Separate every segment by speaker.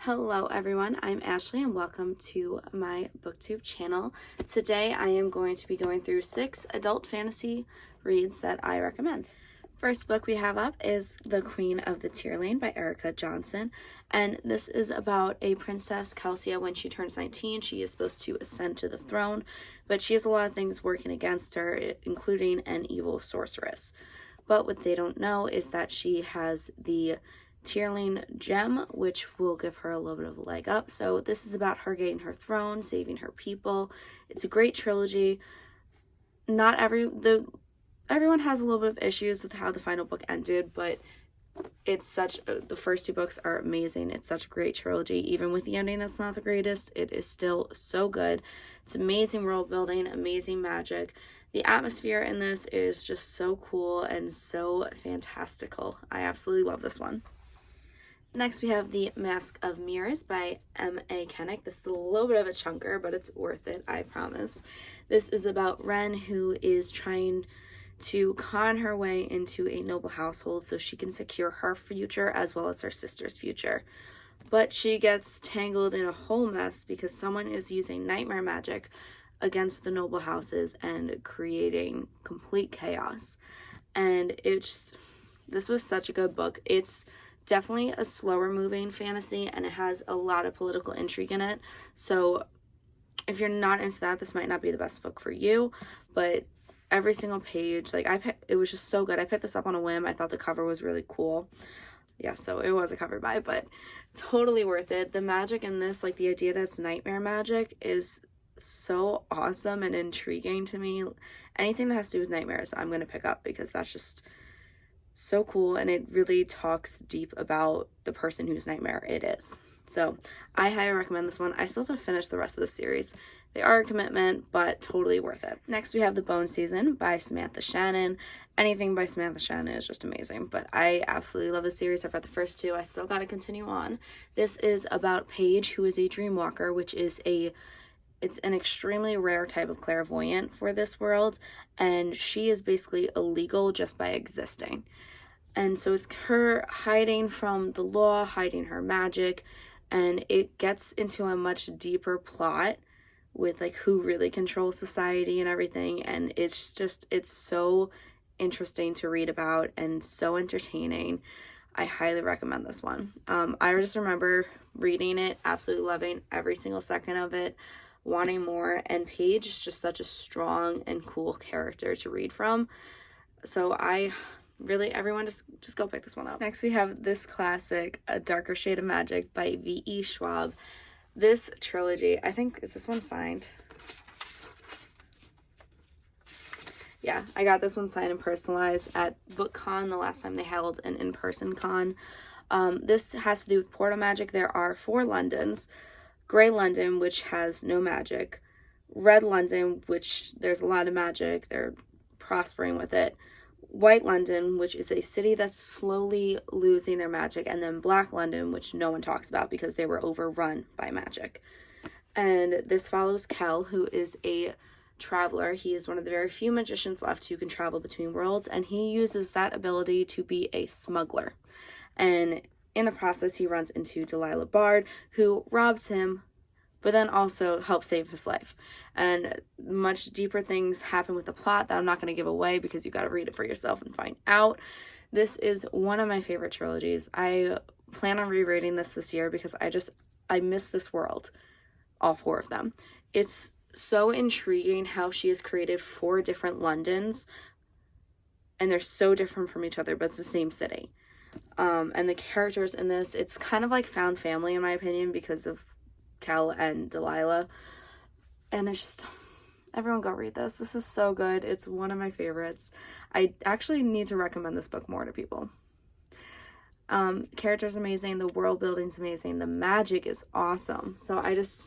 Speaker 1: Hello everyone, I'm Ashley and welcome to my booktube channel. Today I am going to be going through 6 adult fantasy reads that I recommend. First book we have up is The Queen of the Tearlane by Erica Johnson, and this is about a princess, Kelsia. When she turns 19, she is supposed to ascend to the throne, but she has a lot of things working against her, including an evil sorceress. But what they don't know is that she has the Tearlane gem, which will give her a little bit of a leg up. So this is about her getting her throne, saving her people. It's a great trilogy. Everyone has a little bit of issues with how the final book ended, but the first 2 books are amazing. It's such a great trilogy. Even with the ending that's not the greatest, it is still so good. It's amazing world building, amazing magic. The atmosphere in this is just so cool and so fantastical. I absolutely love this one. Next, we have The Mask of Mirrors by M.A. Kennick. This is a little bit of a chunker, but it's worth it, I promise. This is about Ren, who is trying to con her way into a noble household so she can secure her future as well as her sister's future. But she gets tangled in a whole mess because someone is using nightmare magic against the noble houses and creating complete chaos. And this was such a good book. It's definitely a slower moving fantasy and it has a lot of political intrigue in it. So if you're not into that, this might not be the best book for you, but every single page, it was just so good. I picked this up on a whim. I thought the cover was really cool. Yeah, so it was a cover buy, but totally worth it. The magic in this, the idea that it's nightmare magic, is so awesome and intriguing to me. Anything that has to do with nightmares, I'm going to pick up because that's just so cool, and it really talks deep about the person whose nightmare it is. So I highly recommend this one. I still have to finish the rest of the series. They are a commitment, but totally worth it. Next, we have The Bone Season by Samantha Shannon. Anything by Samantha Shannon is just amazing, but I absolutely love the series. I've read the first 2. I still got to continue on. This is about Paige, who is a dreamwalker, which is it's an extremely rare type of clairvoyant for this world, and she is basically illegal just by existing. And so it's her hiding from the law, hiding her magic, and it gets into a much deeper plot with who really controls society and everything, and it's so interesting to read about and so entertaining. I highly recommend this one. I just remember reading it, absolutely loving every single second of it, wanting more, and Paige is just such a strong and cool character to read from. So everyone just go pick this one up. Next, we have this classic, A Darker Shade of Magic by V.E. Schwab. This trilogy, I think, is this one signed? Yeah, I got this one signed and personalized at BookCon the last time they held an in-person con. This has to do with portal magic. There are 4 Londons. Grey London, which has no magic. Red London, which there's a lot of magic. They're prospering with it. White London, which is a city that's slowly losing their magic. And then Black London, which no one talks about because they were overrun by magic. And this follows Kel, who is a traveler. He is one of the very few magicians left who can travel between worlds, and he uses that ability to be a smuggler. And in the process, he runs into Delilah Bard, who robs him, but then also helps save his life. And much deeper things happen with the plot that I'm not going to give away because you got to read it for yourself and find out. This is one of my favorite trilogies. I plan on rereading this year because I miss this world, all 4 of them. It's so intriguing how she has created 4 different Londons, and they're so different from each other, but it's the same city. And the characters in this, it's kind of like found family in my opinion because of Kel and Delilah. And it's just, everyone go read this. This is so good. It's one of my favorites. I actually need to recommend this book more to people. Characters amazing. The world building's amazing. The magic is awesome. So I just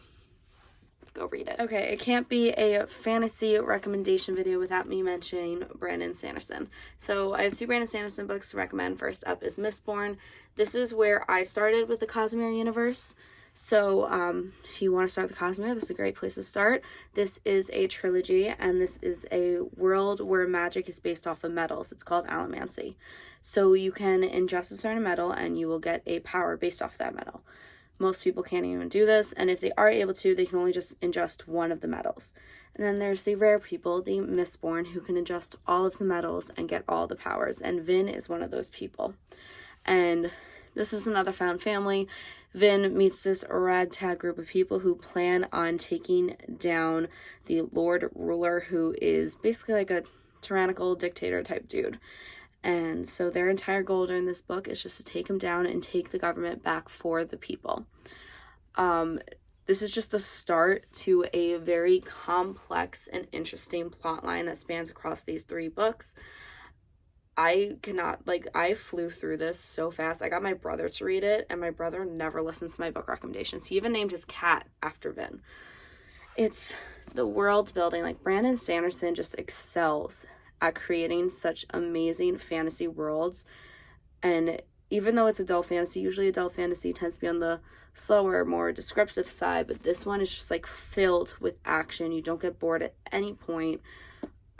Speaker 1: go read it. Okay, it can't be a fantasy recommendation video without me mentioning Brandon Sanderson. So I have 2 Brandon Sanderson books to recommend. First up is Mistborn. This is where I started with the Cosmere universe. So if you want to start the Cosmere, this is a great place to start. This is a trilogy, and this is a world where magic is based off of metals. It's called allomancy. So you can ingest a certain metal, and you will get a power based off that metal. Most people can't even do this, and if they are able to, they can only just ingest one of the metals. And then there's the rare people, the Mistborn, who can ingest all of the metals and get all the powers, and Vin is one of those people. And this is another found family. Vin meets this ragtag group of people who plan on taking down the Lord Ruler, who is basically like a tyrannical dictator type dude. And so their entire goal during this book is just to take him down and take the government back for the people. This is just the start to a very complex and interesting plot line that spans across these 3 books. I flew through this so fast. I got my brother to read it, and my brother never listens to my book recommendations. He even named his cat after Vin. It's the world building. Like, Brandon Sanderson just excels at creating such amazing fantasy worlds. And even though it's adult fantasy, usually adult fantasy tends to be on the slower, more descriptive side, but this one is just like filled with action. You don't get bored at any point.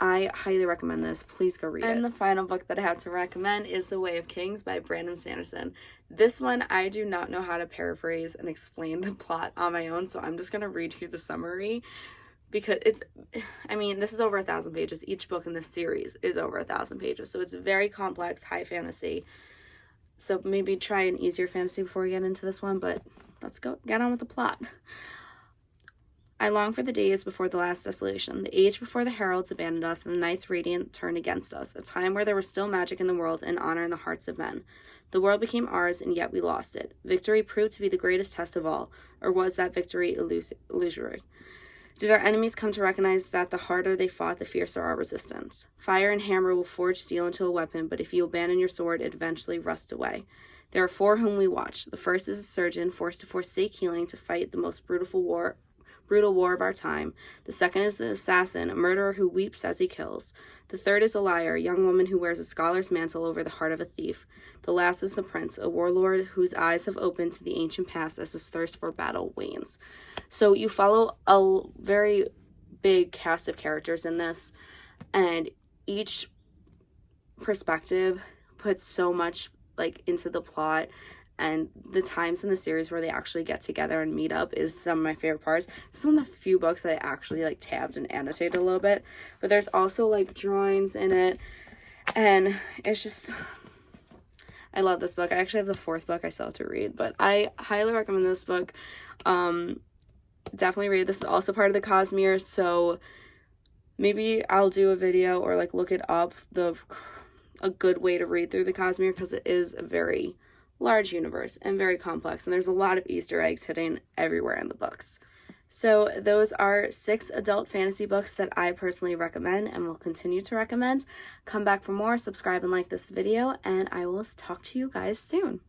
Speaker 1: I highly recommend this. Please go read it. And the final book that I have to recommend is The Way of Kings by Brandon Sanderson. This one, I do not know how to paraphrase and explain the plot on my own, so I'm just going to read you the summary, because this is over 1,000 pages. Each book in this series is over 1,000 pages, so it's very complex, high fantasy. So maybe try an easier fantasy before we get into this one, but let's get on with the plot. I long for the days before the last desolation, the age before the heralds abandoned us and the nights radiant turned against us, a time where there was still magic in the world and honor in the hearts of men. The world became ours, and yet we lost it. Victory proved to be the greatest test of all, or was that victory illusory? Did our enemies come to recognize that the harder they fought, the fiercer our resistance? Fire and hammer will forge steel into a weapon, but if you abandon your sword, it eventually rusts away. There are 4 whom we watch. The first is a surgeon forced to forsake healing to fight the most brutal war of our time. The second is an assassin, a murderer who weeps as he kills. The third is a liar, a young woman who wears a scholar's mantle over the heart of a thief. The last is the prince, a warlord whose eyes have opened to the ancient past as his thirst for battle wanes. So you follow a very big cast of characters in this, and each perspective puts so much into the plot. And the times in the series where they actually get together and meet up is some of my favorite parts. This is one of the few books that I actually tabbed and annotated a little bit. But there's also drawings in it. And it's just, I love this book. I actually have the 4th book I still have to read. But I highly recommend this book. Definitely read it. This is also part of the Cosmere. So maybe I'll do a video or look it up. A good way to read through the Cosmere, because it is a very large universe and very complex, and there's a lot of Easter eggs hidden everywhere in the books. So those are 6 adult fantasy books that I personally recommend and will continue to recommend. Come back for more, subscribe and like this video, and I will talk to you guys soon.